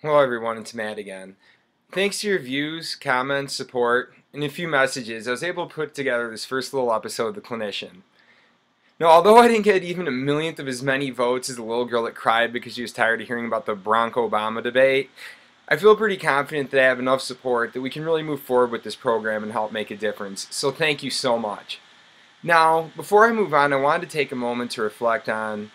Hello everyone, it's Matt again. Thanks to your views, comments, support, and a few messages, I was able to put together this first little episode of The Clinician. Now, although I didn't get even a millionth of as many votes as the little girl that cried because she was tired of hearing about the Bronco-Obama debate, I feel pretty confident that I have enough support that we can really move forward with this program and help make a difference, so thank you so much. Now, before I move on, I wanted to take a moment to reflect on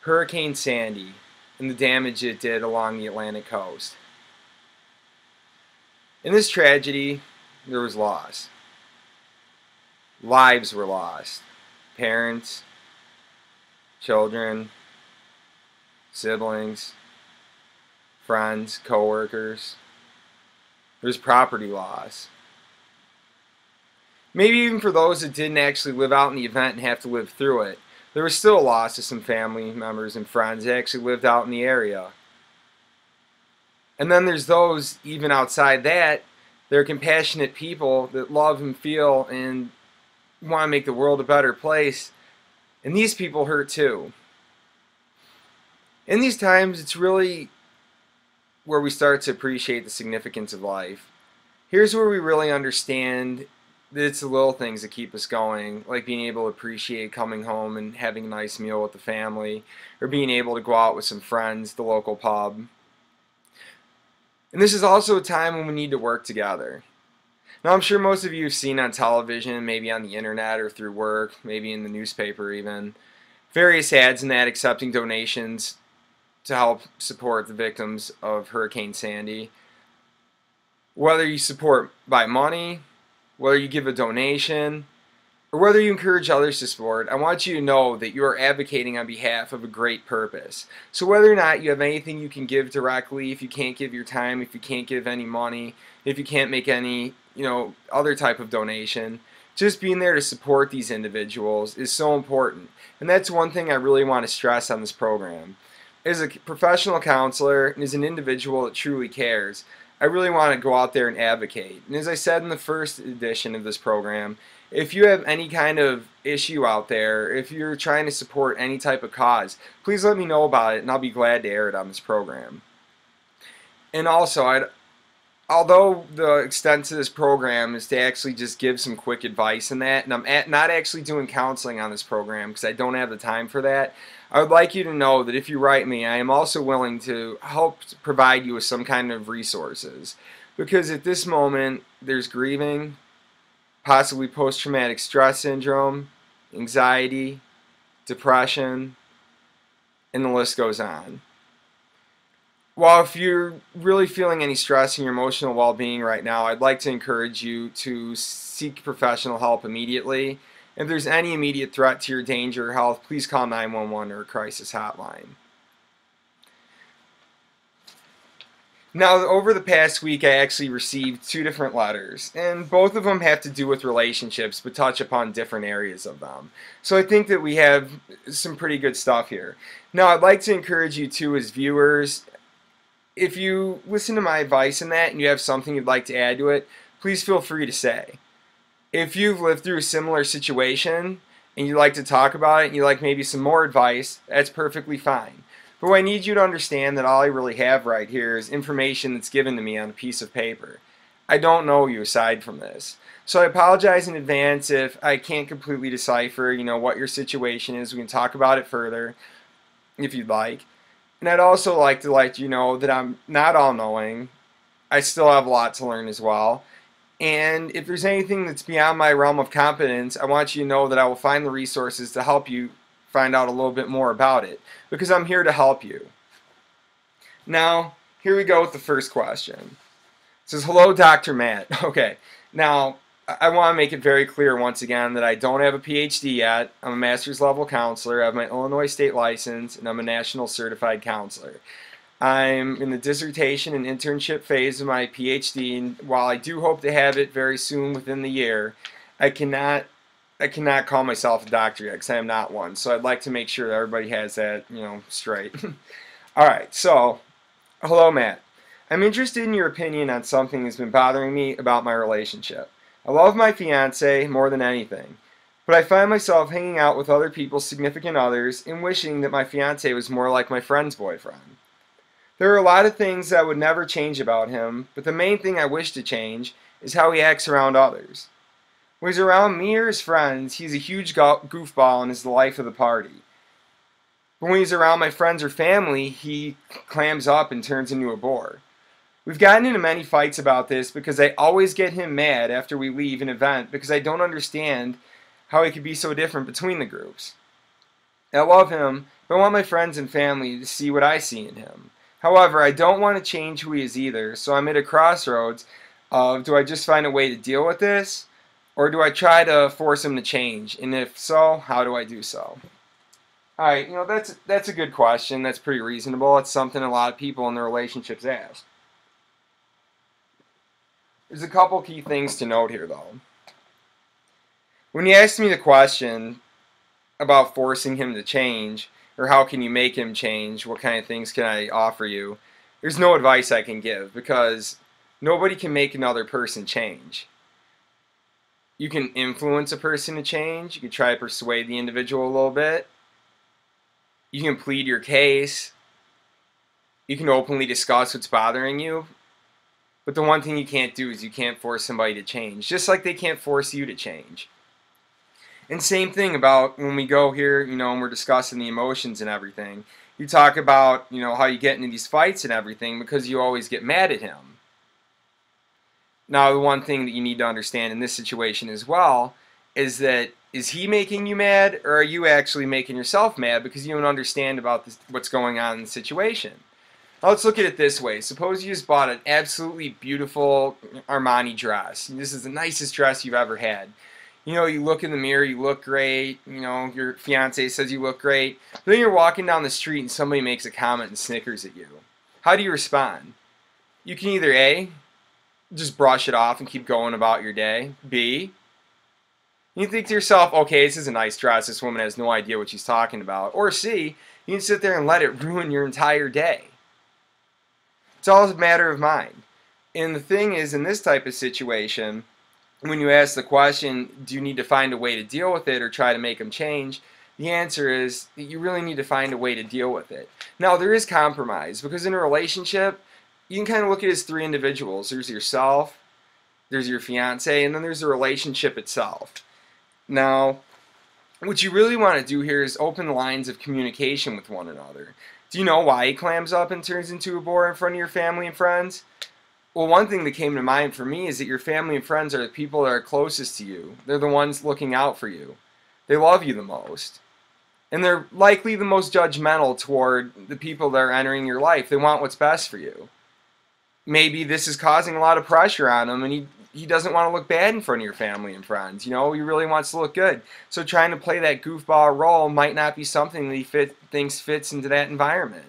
Hurricane Sandy and the damage it did along the Atlantic coast. In this tragedy, there was loss. Lives were lost. Parents, children, siblings, friends, co-workers. There's property loss. Maybe even for those that didn't actually live out in the event and have to live through it, there was still a loss to some family members and friends that actually lived out in the area. And then there's those, even outside that, they're compassionate people that love and feel and want to make the world a better place. And these people hurt too. In these times, it's really where we start to appreciate the significance of life. Here's where we really understand that it's the little things that keep us going, like being able to appreciate coming home and having a nice meal with the family, or being able to go out with some friends, the local pub. And this is also a time when we need to work together. Now, I'm sure most of you have seen on television, maybe on the internet or through work, maybe in the newspaper even, various ads and that accepting donations to help support the victims of Hurricane Sandy. Whether you support by money, whether you give a donation, or whether you encourage others to support, I want you to know that you are advocating on behalf of a great purpose. So whether or not you have anything you can give directly, if you can't give your time, if you can't give any money, if you can't make any, other type of donation, just being there to support these individuals is so important. And that's one thing I really want to stress on this program. As a professional counselor and as an individual that truly cares, I really want to go out there and advocate. And as I said in the first edition of this program, if you have any kind of issue out there, if you're trying to support any type of cause, please let me know about it and I'll be glad to air it on this program. And also, although the extent to this program is to actually just give some quick advice in that, and I'm not actually doing counseling on this program because I don't have the time for that, I would like you to know that if you write me, I am also willing to help provide you with some kind of resources. Because at this moment, there's grieving, possibly post-traumatic stress syndrome, anxiety, depression, and the list goes on. While if you're really feeling any stress in your emotional well-being right now, I'd like to encourage you to seek professional help immediately. If there's any immediate threat to your danger or health, please call 911 or a crisis hotline. Now, over the past week, I actually received 2 different letters, and both of them have to do with relationships, but touch upon different areas of them. So I think that we have some pretty good stuff here. Now, I'd like to encourage you too, as viewers, if you listen to my advice in that and you have something you'd like to add to it, please feel free to say. If you've lived through a similar situation and you'd like to talk about it and you'd like maybe some more advice, that's perfectly fine. But I need you to understand that all I really have right here is information that's given to me on a piece of paper. I don't know you aside from this. So I apologize in advance if I can't completely decipher, what your situation is. We can talk about it further if you'd like. And I'd also like to let you know that I'm not all-knowing. I still have a lot to learn as well. And if there's anything that's beyond my realm of competence, I want you to know that I will find the resources to help you find out a little bit more about it, because I'm here to help you. Now, here we go with the first question. It says, "Hello, Dr. Matt." Okay, now, I want to make it very clear once again that I don't have a PhD yet. I'm a master's level counselor. I have my Illinois state license, and I'm a national certified counselor. I'm in the dissertation and internship phase of my PhD, and while I do hope to have it very soon within the year, I cannot call myself a doctor yet because I am not one. So I'd like to make sure that everybody has that, straight. Alright, so, hello Matt. I'm interested in your opinion on something that's been bothering me about my relationship. I love my fiance more than anything, but I find myself hanging out with other people's significant others and wishing that my fiance was more like my friend's boyfriend. There are a lot of things that I would never change about him, but the main thing I wish to change is how he acts around others. When he's around me or his friends, he's a huge goofball and is the life of the party. But when he's around my friends or family, he clams up and turns into a bore. We've gotten into many fights about this because I always get him mad after we leave an event because I don't understand how he could be so different between the groups. I love him, but I want my friends and family to see what I see in him. However, I don't want to change who he is either, so I'm at a crossroads of, do I just find a way to deal with this, or do I try to force him to change? And if so, how do I do so? Alright, that's a good question. That's pretty reasonable. It's something a lot of people in their relationships ask. There's a couple key things to note here, though. When you asked me the question about forcing him to change, or how can you make him change, what kind of things can I offer you, there's no advice I can give, because nobody can make another person change. You can influence a person to change. You can try to persuade the individual a little bit. You can plead your case. You can openly discuss what's bothering you. But the one thing you can't do is you can't force somebody to change, just like they can't force you to change. And same thing about when we go here, and we're discussing the emotions and everything. You talk about, how you get into these fights and everything because you always get mad at him. Now, the one thing that you need to understand in this situation as well is that, is he making you mad, or are you actually making yourself mad because you don't understand about what's going on in the situation? Now, let's look at it this way. Suppose you just bought an absolutely beautiful Armani dress. This is the nicest dress you've ever had. You look in the mirror, you look great, your fiance says you look great. But then you're walking down the street and somebody makes a comment and snickers at you. How do you respond? You can either A, just brush it off and keep going about your day. B, you think to yourself, okay, this is a nice dress, this woman has no idea what she's talking about. Or C, you can sit there and let it ruin your entire day. It's all a matter of mind. And the thing is, in this type of situation, when you ask the question, do you need to find a way to deal with it or try to make them change? The answer is that you really need to find a way to deal with it. Now, there is compromise, because in a relationship, you can kind of look at it as three individuals. There's yourself, there's your fiance, and then there's the relationship itself. Now, what you really want to do here is open lines of communication with one another. Do you know why he clams up and turns into a bore in front of your family and friends? Well, one thing that came to mind for me is that your family and friends are the people that are closest to you. They're the ones looking out for you. They love you the most. And they're likely the most judgmental toward the people that are entering your life. They want what's best for you. Maybe this is causing a lot of pressure on him, and he doesn't want to look bad in front of your family and friends. He really wants to look good. So trying to play that goofball role might not be something that he thinks fits into that environment.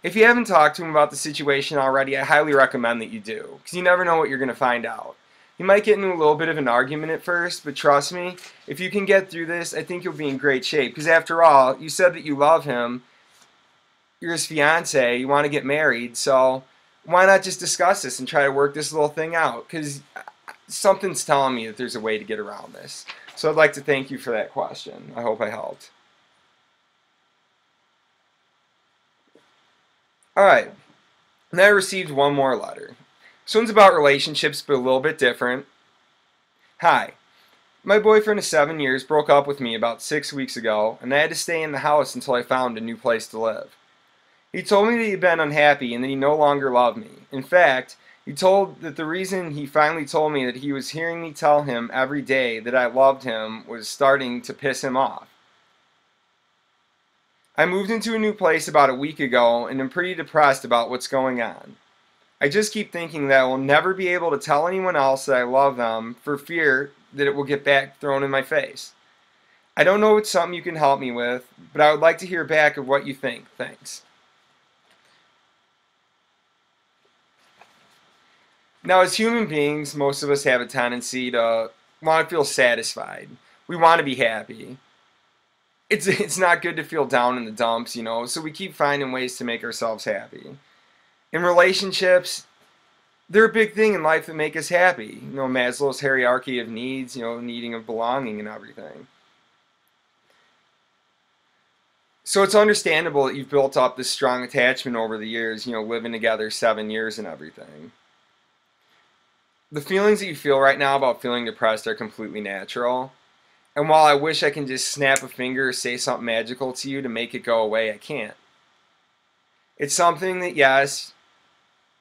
If you haven't talked to him about the situation already, I highly recommend that you do, because you never know what you're going to find out. You might get into a little bit of an argument at first, but trust me, if you can get through this, I think you'll be in great shape. Because after all, you said that you love him, you're his fiance, you want to get married, so why not just discuss this and try to work this little thing out? Because something's telling me that there's a way to get around this. So I'd like to thank you for that question. I hope I helped. Alright, and I received one more letter. This one's about relationships, but a little bit different. Hi, my boyfriend of 7 years broke up with me about 6 weeks ago, and I had to stay in the house until I found a new place to live. He told me that he'd been unhappy and that he no longer loved me. In fact, he told that the reason he finally told me that he was hearing me tell him every day that I loved him was starting to piss him off. I moved into a new place about a week ago and am pretty depressed about what's going on. I just keep thinking that I will never be able to tell anyone else that I love them for fear that it will get back thrown in my face. I don't know if it's something you can help me with, but I would like to hear back of what you think. Thanks. Now, as human beings, most of us have a tendency to want to feel satisfied. We want to be happy. It's not good to feel down in the dumps, so we keep finding ways to make ourselves happy. In relationships, they're a big thing in life that make us happy. Maslow's hierarchy of needs, needing of belonging and everything. So it's understandable that you've built up this strong attachment over the years, living together 7 years and everything. The feelings that you feel right now about feeling depressed are completely natural. And while I wish I can just snap a finger or say something magical to you to make it go away, I can't. It's something that, yes,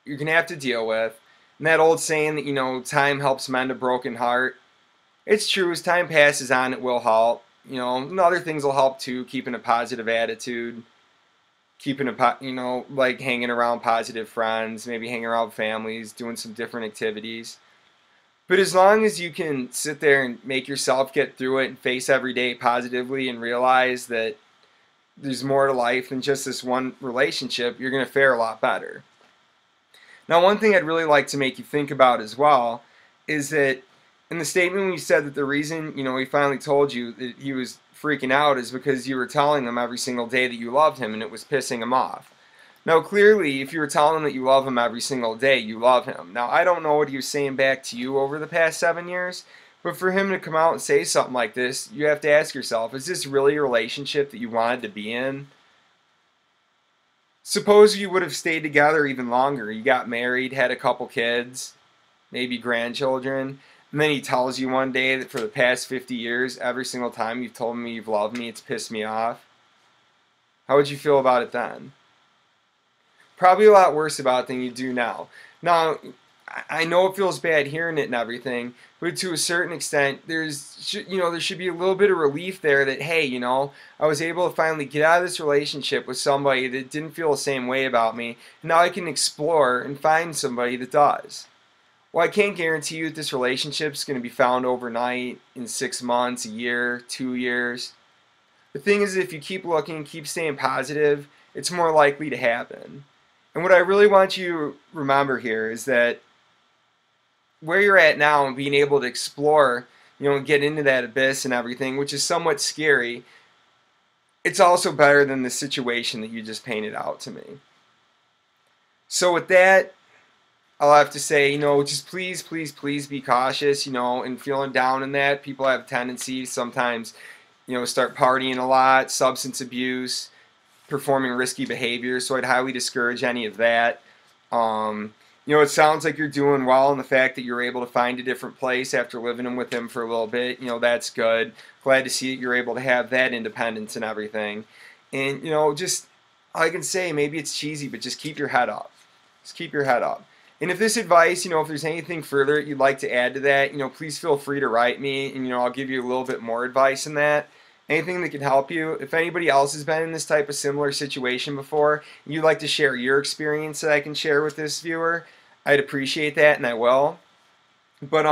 you're going to have to deal with. And that old saying that, time helps mend a broken heart. It's true, as time passes on, it will help. And other things will help too, keeping a positive attitude, keeping like hanging around positive friends, maybe hanging around families, doing some different activities. But as long as you can sit there and make yourself get through it and face every day positively and realize that there's more to life than just this one relationship, you're going to fare a lot better. Now, one thing I'd really like to make you think about as well is that in the statement when you said that the reason, he finally told you that he was freaking out is because you were telling him every single day that you loved him and it was pissing him off. Now, clearly, if you were telling him that you love him every single day, you love him. Now, I don't know what he was saying back to you over the past 7 years, but for him to come out and say something like this, you have to ask yourself, is this really a relationship that you wanted to be in? Suppose you would have stayed together even longer. You got married, had a couple kids, maybe grandchildren, and then he tells you one day that for the past 50 years, every single time you've told me you've loved me, it's pissed me off. How would you feel about it then? Probably a lot worse about it than you do now. Now, I know it feels bad hearing it and everything, but to a certain extent, there should be a little bit of relief there that, hey, I was able to finally get out of this relationship with somebody that didn't feel the same way about me. Now I can explore and find somebody that does. Well, I can't guarantee you that this relationship is going to be found overnight, in 6 months, a year, 2 years. The thing is, if you keep looking, keep staying positive, it's more likely to happen. And what I really want you to remember here is that where you're at now and being able to explore, and get into that abyss and everything, which is somewhat scary, it's also better than the situation that you just painted out to me. So with that, I'll have to say, just please, please, please be cautious, and feeling down in that. People have tendencies sometimes, start partying a lot, substance abuse, performing risky behaviors, so I'd highly discourage any of that. It sounds like you're doing well in the fact that you're able to find a different place after living with him for a little bit. That's good. Glad to see that you're able to have that independence and everything. And, just, all I can say, maybe it's cheesy, but just keep your head up. Just keep your head up. And if this advice, if there's anything further you'd like to add to that, please feel free to write me, and, I'll give you a little bit more advice in that. Anything that can help you. If anybody else has been in this type of similar situation before, and you'd like to share your experience that I can share with this viewer, I'd appreciate that, and I will. But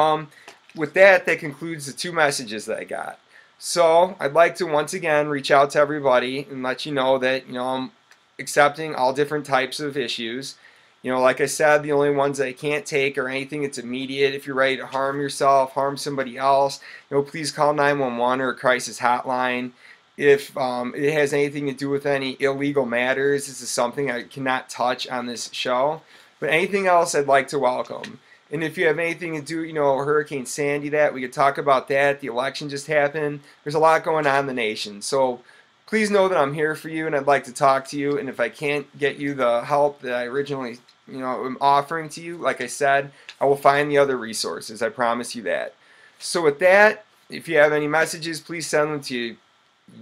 with that concludes the 2 messages that I got. So I'd like to once again reach out to everybody and let you know that I'm accepting all different types of issues. Like I said, the only ones that I can't take are anything that's immediate. If you're ready to harm yourself, harm somebody else, please call 911 or a crisis hotline. If it has anything to do with any illegal matters, this is something I cannot touch on this show. But anything else, I'd like to welcome. And if you have anything to do, Hurricane Sandy, that we could talk about that. The election just happened. There's a lot going on in the nation. So please know that I'm here for you, and I'd like to talk to you. And if I can't get you the help that I originally am offering to you, like I said, I will find the other resources. I promise you that. So with that, if you have any messages, please send them to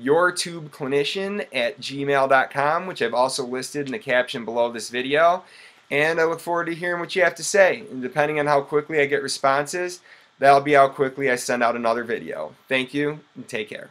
yourtubeclinician@gmail.com, which I've also listed in the caption below this video. And I look forward to hearing what you have to say. And depending on how quickly I get responses, that'll be how quickly I send out another video. Thank you, and take care.